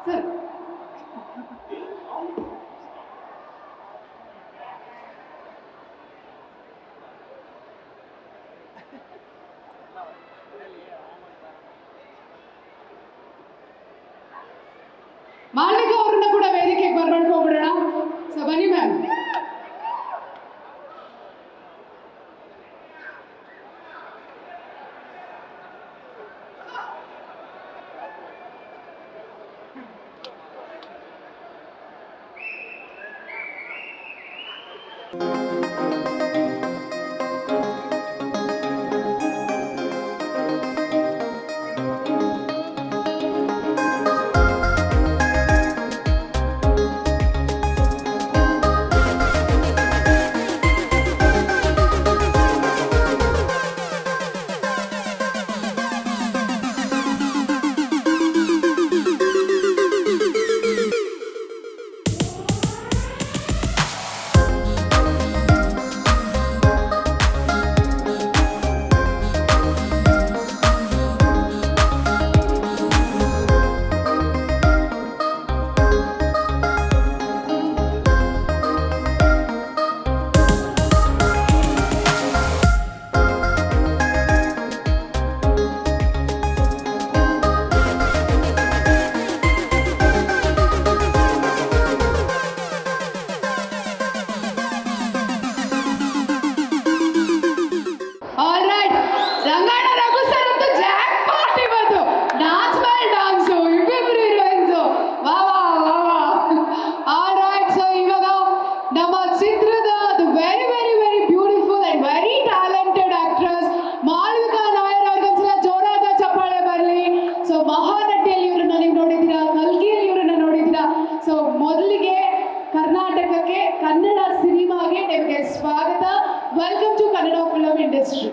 Sir Malavika ಅವ್ರನ್ನ ಕೂಡ ವೇದಿಕೆಗೆ ಬರ್ಕೊಂಡು ಹೋಗ್ಬಿಡೋಣ. ಸೊ ಬನ್ನಿ ಮ್ಯಾಮ್. ನಮ್ಮ ಚಿತ್ರದ very very very beautiful and very talented actress Malavika Nair ಅವ್ರಿಗೊಂದ್ಸಲ ಜೋರಾದ ಚಪ್ಪಾಳೆ ಬರಲಿ. ಸೊ ಮಹಾನಟಿಯಲ್ಲಿ ಇವ್ರನ್ನ ನೀವು ನೋಡಿದ್ದೀರಾ, ಕಲ್ಕಿಯಲ್ಲಿ ಇವ್ರನ್ನ ನೋಡಿದ್ದೀರಾ. ಸೊ ಮೊದಲಿಗೆ ಕರ್ನಾಟಕಕ್ಕೆ, ಕನ್ನಡ ಸಿನಿಮಾಗೆ ನಿಮಗೆ ಸ್ವಾಗತ. Welcome to Kannada film industry.